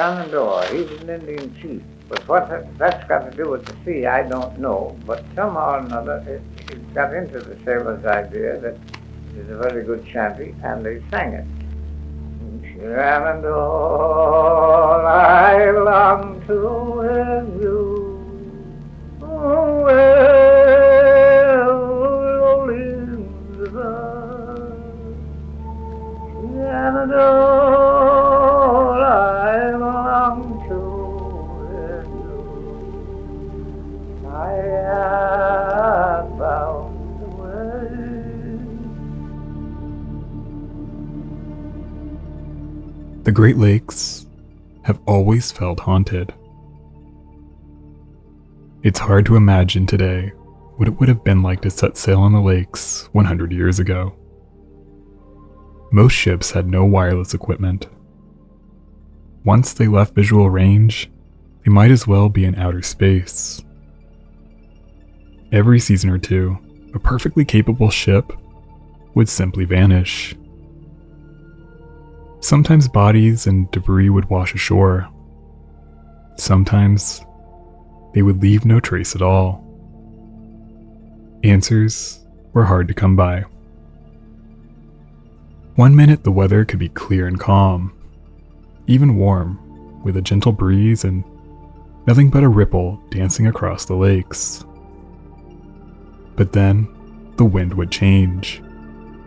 Shenandoah. He's an Indian chief. But what that's got to do with the sea, I don't know. But somehow or another, it got into the sailors' idea that it's a very good shanty, and they sang it. Shenandoah, I long to wear you. Oh, well, in the Shenandoah, I long to wear you. I am bound away. The Great Lakes have always felt haunted. It's hard to imagine today what it would have been like to set sail on the lakes 100 years ago. Most ships had no wireless equipment. Once they left visual range, they might as well be in outer space. Every season or two, a perfectly capable ship would simply vanish. Sometimes bodies and debris would wash ashore. Sometimes they would leave no trace at all. Answers were hard to come by. One minute the weather could be clear and calm, even warm, with a gentle breeze and nothing but a ripple dancing across the lakes. But then the wind would change.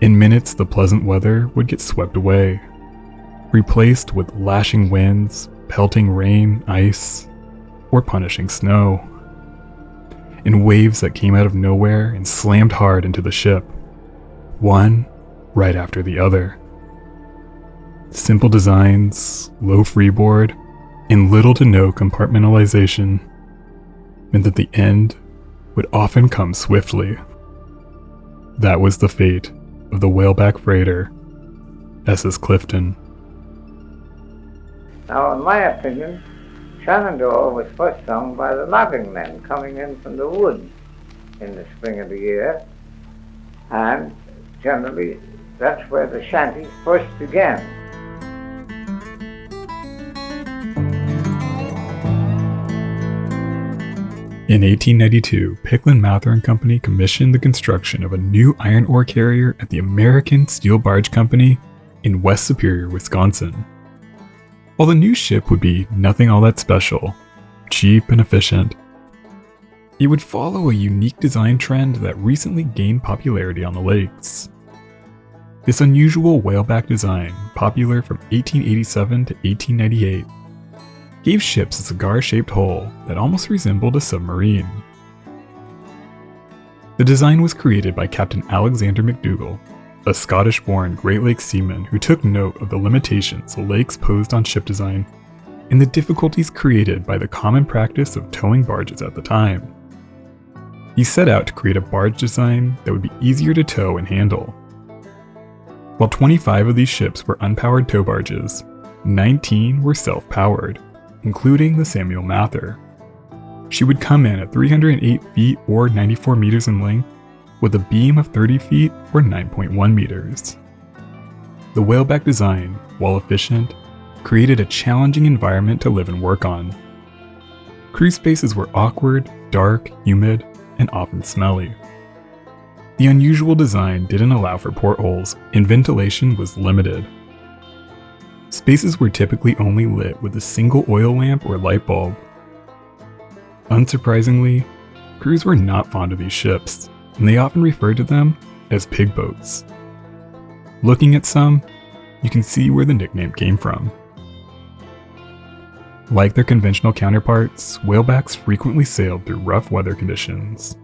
In minutes the pleasant weather would get swept away, replaced with lashing winds, pelting rain, ice, or punishing snow, and waves that came out of nowhere and slammed hard into the ship, one right after the other. Simple designs, low freeboard, and little to no compartmentalization meant that the end would often come swiftly. That was the fate of the whaleback freighter, SS Clifton. Now, in my opinion, Shenandoah was first sung by the logging men coming in from the woods in the spring of the year, and generally that's where the shanties first began. In 1892, Picklin Mather & Company commissioned the construction of a new iron ore carrier at the American Steel Barge Company in West Superior, Wisconsin. While the new ship would be nothing all that special, cheap and efficient, it would follow a unique design trend that recently gained popularity on the lakes. This unusual whaleback design, popular from 1887 to 1898, gave ships a cigar-shaped hull that almost resembled a submarine. The design was created by Captain Alexander McDougall, a Scottish-born Great Lakes seaman who took note of the limitations the lakes posed on ship design and the difficulties created by the common practice of towing barges at the time. He set out to create a barge design that would be easier to tow and handle. While 25 of these ships were unpowered tow barges, 19 were self-powered, including the Samuel Mather. She would come in at 308 feet or 94 meters in length, with a beam of 30 feet or 9.1 meters. The whaleback design, while efficient, created a challenging environment to live and work on. Crew spaces were awkward, dark, humid, and often smelly. The unusual design didn't allow for portholes, and ventilation was limited. Spaces were typically only lit with a single oil lamp or light bulb. Unsurprisingly, crews were not fond of these ships, and they often referred to them as pig boats. Looking at some, you can see where the nickname came from. Like their conventional counterparts, whalebacks frequently sailed through rough weather conditions.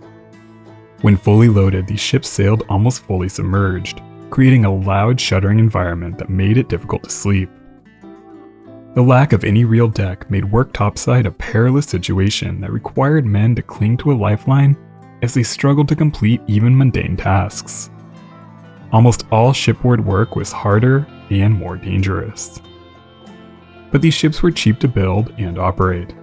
When fully loaded, these ships sailed almost fully submerged, creating a loud, shuddering environment that made it difficult to sleep. The lack of any real deck made work topside a perilous situation that required men to cling to a lifeline as they struggled to complete even mundane tasks. Almost all shipboard work was harder and more dangerous. But these ships were cheap to build and operate.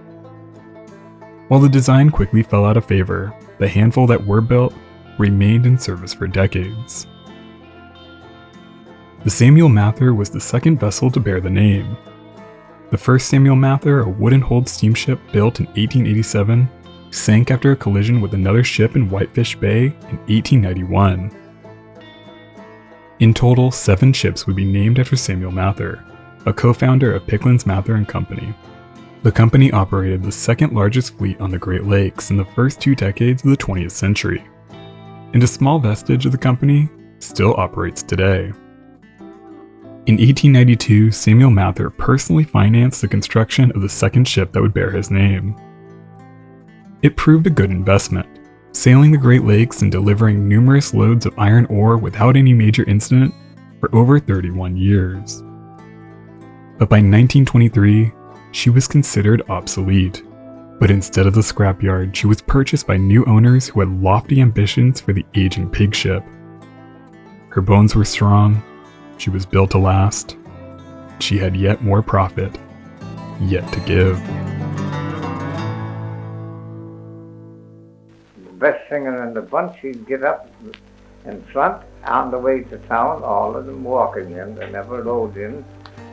While the design quickly fell out of favor, the handful that were built remained in service for decades. The Samuel Mather was the second vessel to bear the name. The first Samuel Mather, a wooden-hulled steamship built in 1887, sank after a collision with another ship in Whitefish Bay in 1891. In total, 7 ships would be named after Samuel Mather, a co-founder of Picklen's Mather & Company. The company operated the second largest fleet on the Great Lakes in the first 2 decades of the 20th century, and a small vestige of the company still operates today. In 1892, Samuel Mather personally financed the construction of the second ship that would bear his name. It proved a good investment, sailing the Great Lakes and delivering numerous loads of iron ore without any major incident for over 31 years. But by 1923, she was considered obsolete. But instead of the scrapyard, she was purchased by new owners who had lofty ambitions for the aging pig ship. Her bones were strong, she was built to last, she had yet more profit, yet to give. Best singer in the bunch, he'd get up in front on the way to town, all of them walking in, they never rode in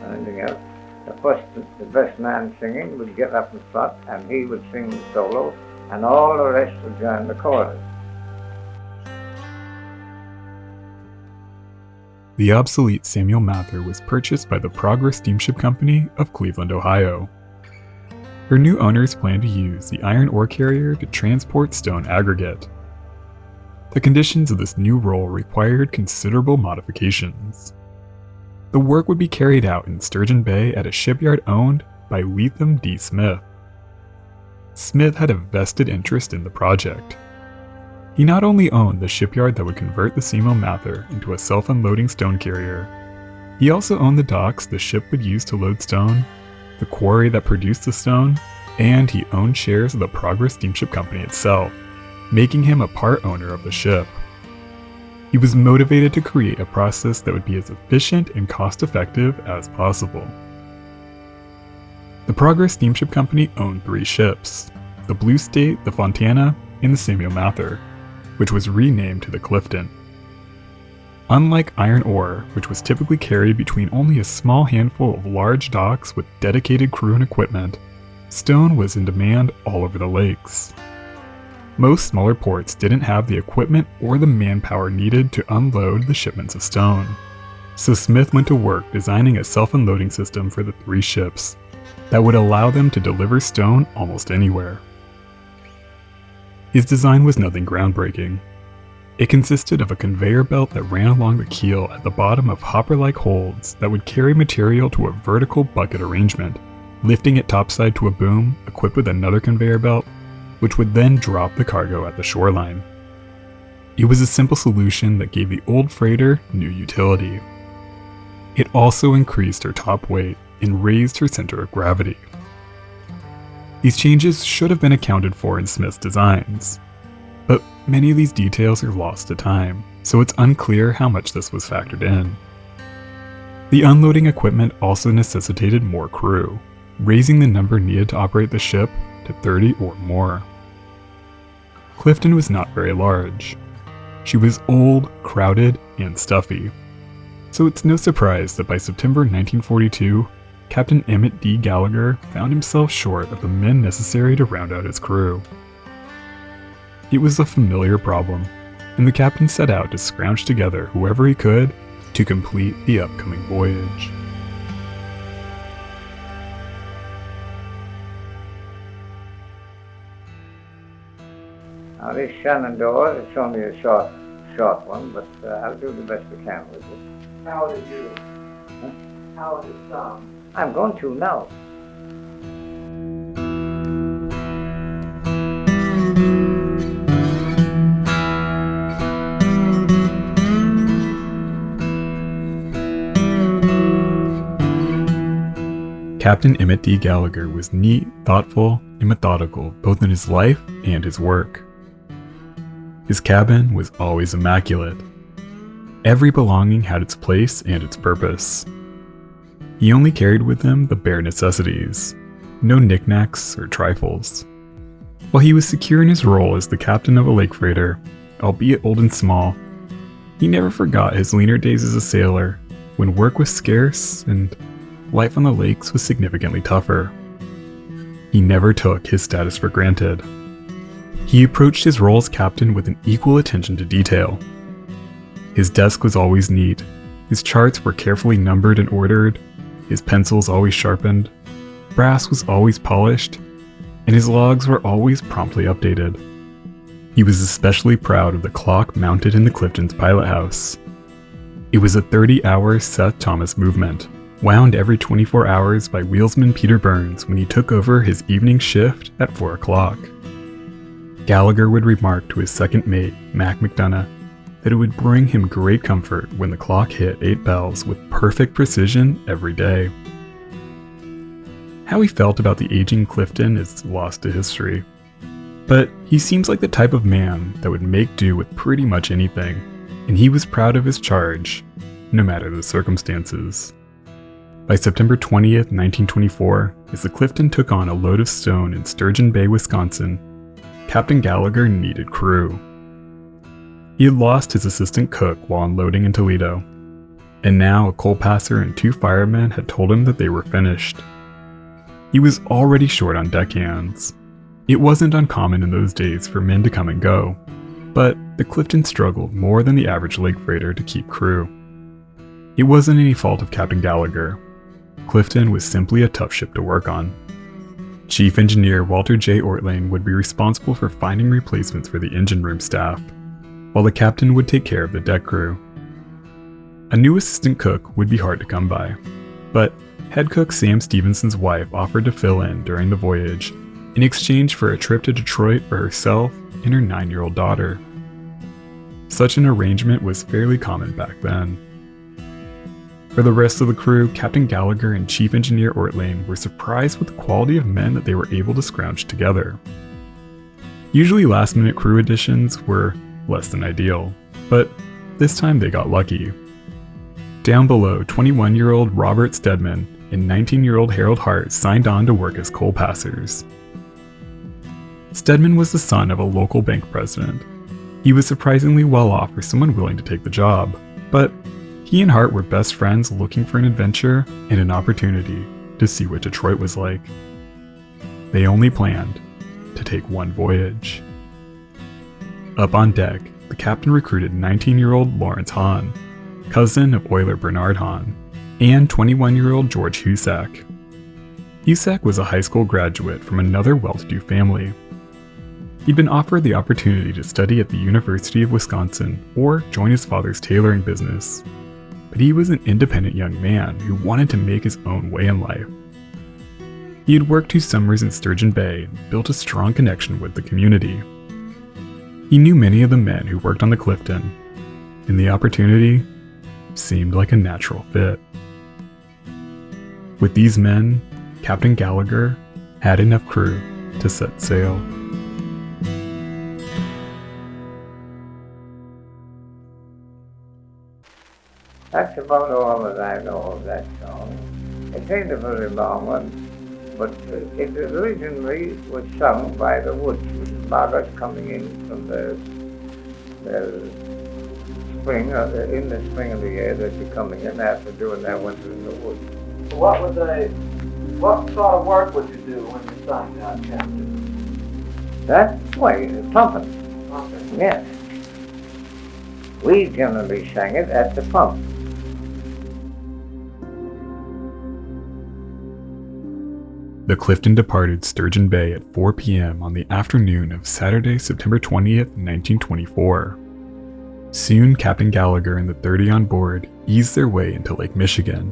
or anything else. The best man singing would get up in front and he would sing the solo and all the rest would join the chorus. The obsolete Samuel Mather was purchased by the Progress Steamship Company of Cleveland, Ohio. Her new owners planned to use the iron ore carrier to transport stone aggregate. The conditions of this new role required considerable modifications. The work would be carried out in Sturgeon Bay at a shipyard owned by Leatham D. Smith. Smith had a vested interest in the project. He not only owned the shipyard that would convert the Samuel Mather into a self-unloading stone carrier, he also owned the docks the ship would use to load stone, the quarry that produced the stone, and he owned shares of the Progress Steamship Company itself, making him a part owner of the ship. He was motivated to create a process that would be as efficient and cost-effective as possible. The Progress Steamship Company owned 3 ships, the Blue State, the Fontana, and the Samuel Mather, which was renamed to the Clifton. Unlike iron ore, which was typically carried between only a small handful of large docks with dedicated crew and equipment, stone was in demand all over the lakes. Most smaller ports didn't have the equipment or the manpower needed to unload the shipments of stone. So Smith went to work designing a self-unloading system for the 3 ships that would allow them to deliver stone almost anywhere. His design was nothing groundbreaking. It consisted of a conveyor belt that ran along the keel at the bottom of hopper-like holds that would carry material to a vertical bucket arrangement, lifting it topside to a boom equipped with another conveyor belt, which would then drop the cargo at the shoreline. It was a simple solution that gave the old freighter new utility. It also increased her top weight and raised her center of gravity. These changes should have been accounted for in Smith's designs, but many of these details are lost to time, so it's unclear how much this was factored in. The unloading equipment also necessitated more crew, raising the number needed to operate the ship to 30 or more. Clifton was not very large. She was old, crowded, and stuffy, so it's no surprise that by September 1942, Captain Emmett D. Gallagher found himself short of the men necessary to round out his crew. It was a familiar problem, and the captain set out to scrounge together whoever he could to complete the upcoming voyage. Now this Shenandoah, it's only a short one, but I'll do the best I can with it. How did you? Huh? How did it sound? I'm going to now. Captain Emmett D. Gallagher was neat, thoughtful, and methodical both in his life and his work. His cabin was always immaculate. Every belonging had its place and its purpose. He only carried with him the bare necessities, no knickknacks or trifles. While he was secure in his role as the captain of a lake freighter, albeit old and small, he never forgot his leaner days as a sailor, when work was scarce and life on the lakes was significantly tougher. He never took his status for granted. He approached his role as captain with an equal attention to detail. His desk was always neat, his charts were carefully numbered and ordered, his pencils always sharpened, brass was always polished, and his logs were always promptly updated. He was especially proud of the clock mounted in the Clifton's pilot house. It was a 30-hour Seth Thomas movement, wound every 24 hours by wheelsman Peter Burns when he took over his evening shift at 4 o'clock. Gallagher would remark to his second mate, Mac McDonough, that it would bring him great comfort when the clock hit 8 bells with perfect precision every day. How he felt about the aging Clifton is lost to history, but he seems like the type of man that would make do with pretty much anything, and he was proud of his charge, no matter the circumstances. By September 20th, 1924, as the Clifton took on a load of stone in Sturgeon Bay, Wisconsin, Captain Gallagher needed crew. He had lost his assistant cook while unloading in Toledo, and now a coal passer and 2 firemen had told him that they were finished. He was already short on deckhands. It wasn't uncommon in those days for men to come and go, but the Clifton struggled more than the average lake freighter to keep crew. It wasn't any fault of Captain Gallagher. Clifton was simply a tough ship to work on. Chief Engineer Walter J. Ortling would be responsible for finding replacements for the engine room staff, while the captain would take care of the deck crew. A new assistant cook would be hard to come by, but head cook Sam Stevenson's wife offered to fill in during the voyage in exchange for a trip to Detroit for herself and her 9-year-old daughter. Such an arrangement was fairly common back then. For the rest of the crew, Captain Gallagher and Chief Engineer Ortling were surprised with the quality of men that they were able to scrounge together. Usually last-minute crew additions were less than ideal, but this time they got lucky. Down below, 21-year-old Robert Stedman and 19-year-old Harold Hart signed on to work as coal passers. Stedman was the son of a local bank president. He was surprisingly well off for someone willing to take the job, but he and Hart were best friends looking for an adventure and an opportunity to see what Detroit was like. They only planned to take one voyage. Up on deck, the captain recruited 19-year-old Lawrence Hahn, cousin of oiler Bernard Hahn, and 21-year-old George Husak. Husak was a high school graduate from another well-to-do family. He'd been offered the opportunity to study at the University of Wisconsin or join his father's tailoring business, but he was an independent young man who wanted to make his own way in life. He had worked 2 summers in Sturgeon Bay and built a strong connection with the community. He knew many of the men who worked on the Clifton, and the opportunity seemed like a natural fit. With these men, Captain Gallagher had enough crew to set sail. That's about all that I know of that song. It ain't a very long one, but it originally was sung by the woodsmen, loggers coming in from the spring, in the spring of the year, they'd be coming in after doing their winter in the woods. So what sort of work would you do when you sang that, Captain? That way, pumping. Okay. Yes. We generally sang it at the pump. The Clifton departed Sturgeon Bay at 4 p.m. on the afternoon of Saturday, September 20th, 1924. Soon, Captain Gallagher and the 30 on board eased their way into Lake Michigan.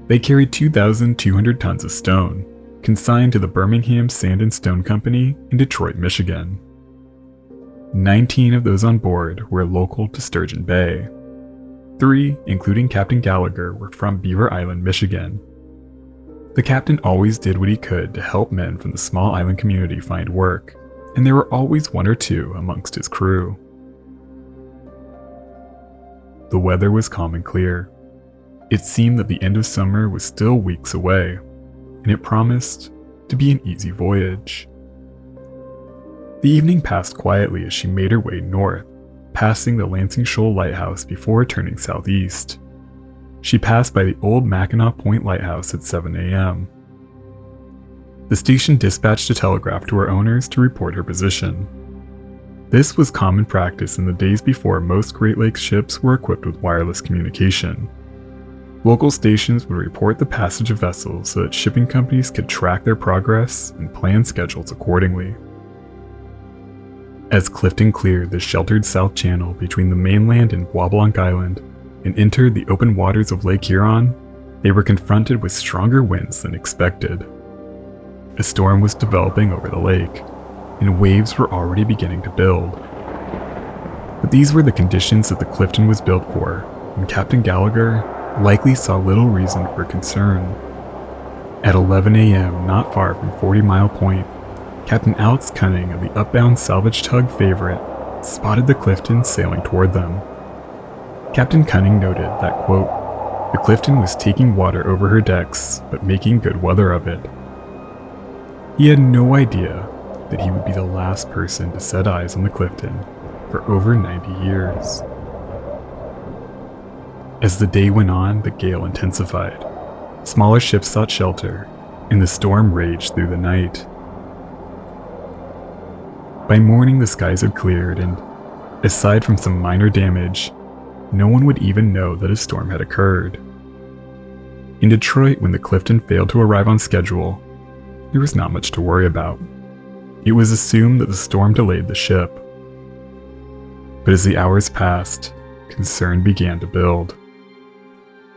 They carried 2,200 tons of stone, consigned to the Birmingham Sand and Stone Company in Detroit, Michigan. 19 of those on board were local to Sturgeon Bay. 3, including Captain Gallagher, were from Beaver Island, Michigan. The captain always did what he could to help men from the small island community find work, and there were always 1 or 2 amongst his crew. The weather was calm and clear. It seemed that the end of summer was still weeks away, and it promised to be an easy voyage. The evening passed quietly as she made her way north, passing the Lansing Shoal Lighthouse before turning southeast. she passed by the old Mackinac Point Lighthouse at 7 a.m. The station dispatched a telegraph to her owners to report her position. This was common practice in the days before most Great Lakes ships were equipped with wireless communication. Local stations would report the passage of vessels so that shipping companies could track their progress and plan schedules accordingly. As Clifton cleared the sheltered South Channel between the mainland and Wablonk Island and entered the open waters of Lake Huron, they were confronted with stronger winds than expected. A storm was developing over the lake, and waves were already beginning to build. But these were the conditions that the Clifton was built for, and Captain Gallagher likely saw little reason for concern. At 11 a.m., not far from 40 Mile Point, Captain Alex Cunning of the upbound salvage tug Favorite spotted the Clifton sailing toward them. Captain Cunning noted that, quote, "The Clifton was taking water over her decks, but making good weather of it." He had no idea that he would be the last person to set eyes on the Clifton for over 90 years. As the day went on, the gale intensified. Smaller ships sought shelter, and the storm raged through the night. By morning, the skies had cleared, and aside from some minor damage, no one would even know that a storm had occurred. In Detroit, when the Clifton failed to arrive on schedule, there was not much to worry about. It was assumed that the storm delayed the ship. But as the hours passed, concern began to build.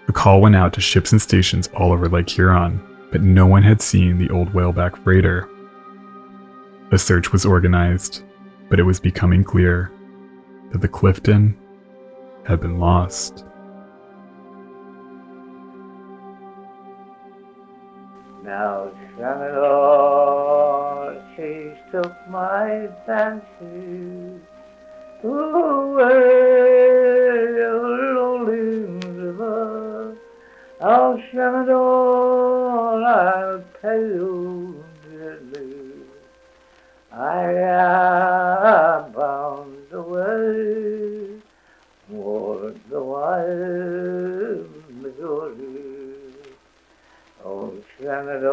A call went out to ships and stations all over Lake Huron, but no one had seen the old whaleback freighter. A search was organized, but it was becoming clear that the Clifton had been lost. Now, Shannon, she took my fancy away, lonely river. Oh, Shannon, I'll tell you dearly, I am bound away toward the wild Missouri. Oh, Shannon,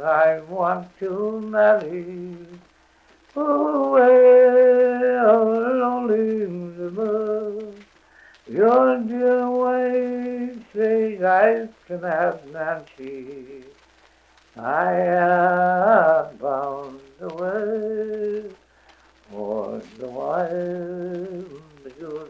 I want to marry away, oh, lonely river. Your dear way says I can have Nancy. I am bound away toward the wild Missouri.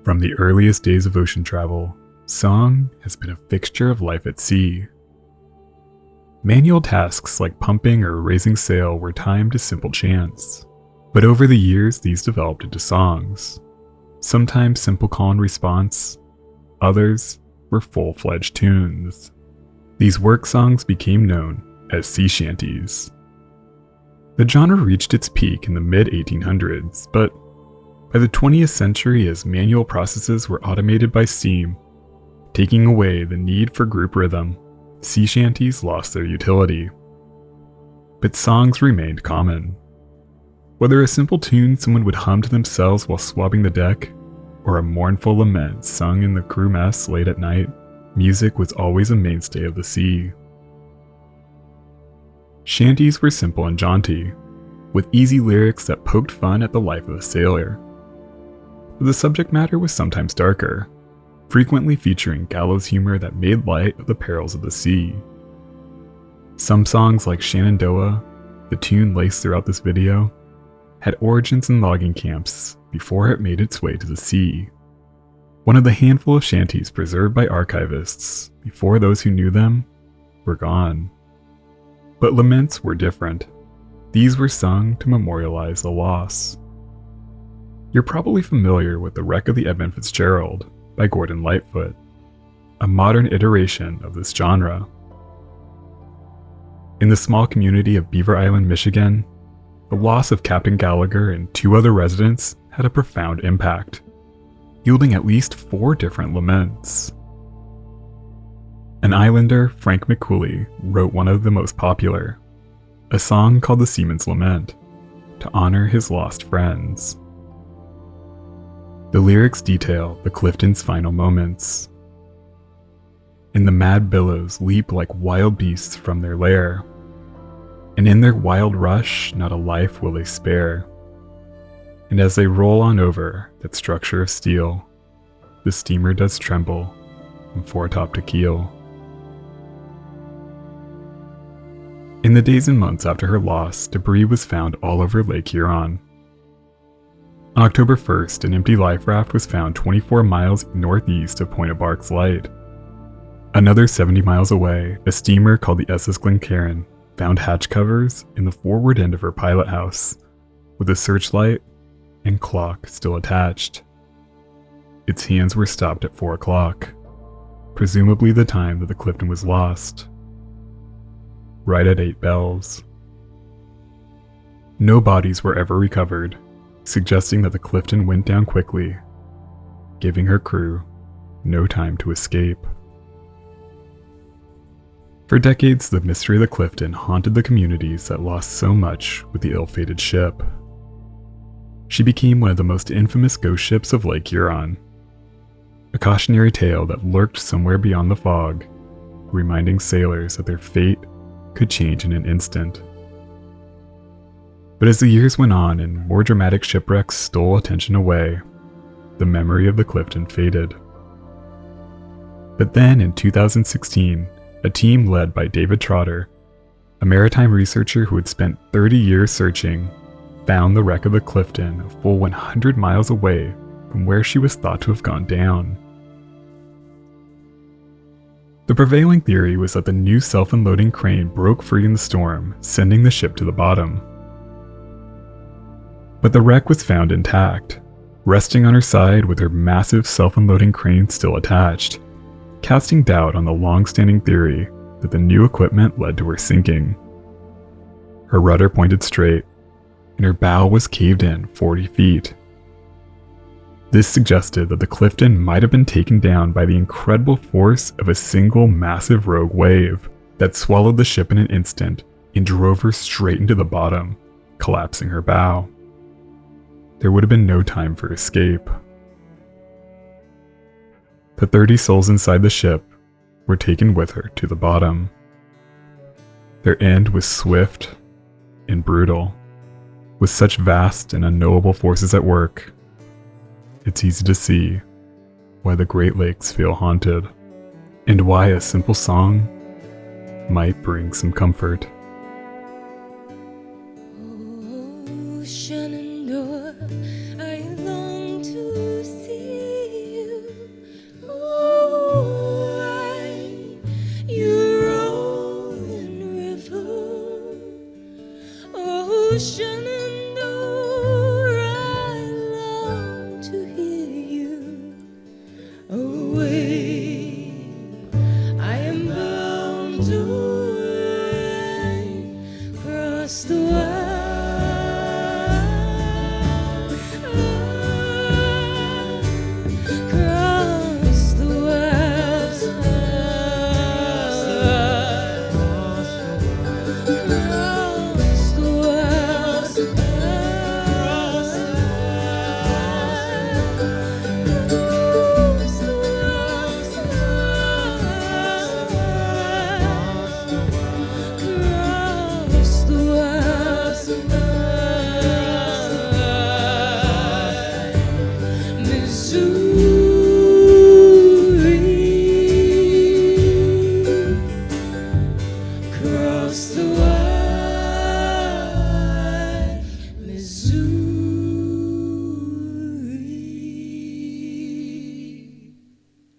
From the earliest days of ocean travel, song has been a fixture of life at sea. Manual tasks like pumping or raising sail were timed to simple chants, but over the years these developed into songs. Sometimes simple call and response, others were full-fledged tunes. These work songs became known as sea shanties. The genre reached its peak in the mid-1800s, but by the 20th century, as manual processes were automated by steam, taking away the need for group rhythm, sea shanties lost their utility. But songs remained common. Whether a simple tune someone would hum to themselves while swabbing the deck, or a mournful lament sung in the crew mess late at night, music was always a mainstay of the sea. Shanties were simple and jaunty, with easy lyrics that poked fun at the life of a sailor. But the subject matter was sometimes darker, frequently featuring gallows humor that made light of the perils of the sea. Some songs like Shenandoah, the tune laced throughout this video, had origins in logging camps before it made its way to the sea. One of the handful of shanties preserved by archivists before those who knew them were gone. But laments were different. These were sung to memorialize the loss. You're probably familiar with The Wreck of the Edmund Fitzgerald by Gordon Lightfoot, a modern iteration of this genre. In the small community of Beaver Island, Michigan, the loss of Captain Gallagher and 2 other residents had a profound impact, yielding at least 4 different laments. An islander, Frank McCooley, wrote one of the most popular. a song called the Seaman's Lament, to honor his lost friends. The lyrics detail the Clifton's final moments. And the mad billows leap like wild beasts from their lair, and in their wild rush not a life will they spare. And as they roll on over that structure of steel, the steamer does tremble from foretop to keel. In the days and months after her loss, debris was found all over Lake Huron. On October 1st, an empty life raft was found 24 miles northeast of Point of Barks Light. Another 70 miles away, a steamer called the SS Clifton found hatch covers in the forward end of her pilot house, with a searchlight and clock still attached. Its hands were stopped at 4 o'clock, presumably the time that the Clifton was lost. Right at 8 bells. No bodies were ever recovered, suggesting that the Clifton went down quickly, giving her crew no time to escape. For decades, the mystery of the Clifton haunted the communities that lost so much with the ill-fated ship. She became one of the most infamous ghost ships of Lake Huron, a cautionary tale that lurked somewhere beyond the fog, reminding sailors that their fate could change in an instant. But as the years went on and more dramatic shipwrecks stole attention away, the memory of the Clifton faded. But then in 2016, a team led by David Trotter, a maritime researcher who had spent 30 years searching, found the wreck of the Clifton a full 100 miles away from where she was thought to have gone down. The prevailing theory was that the new self-unloading crane broke free in the storm, sending the ship to the bottom. But the wreck was found intact, resting on her side with her massive self-unloading crane still attached, casting doubt on the long-standing theory that the new equipment led to her sinking. Her rudder pointed straight, and her bow was caved in 40 feet. This suggested that the Clifton might have been taken down by the incredible force of a single massive rogue wave that swallowed the ship in an instant and drove her straight into the bottom, collapsing her bow. There would have been no time for escape. The 30 souls inside the ship were taken with her to the bottom. Their end was swift and brutal. With such vast and unknowable forces at work, it's easy to see why the Great Lakes feel haunted, and why a simple song might bring some comfort.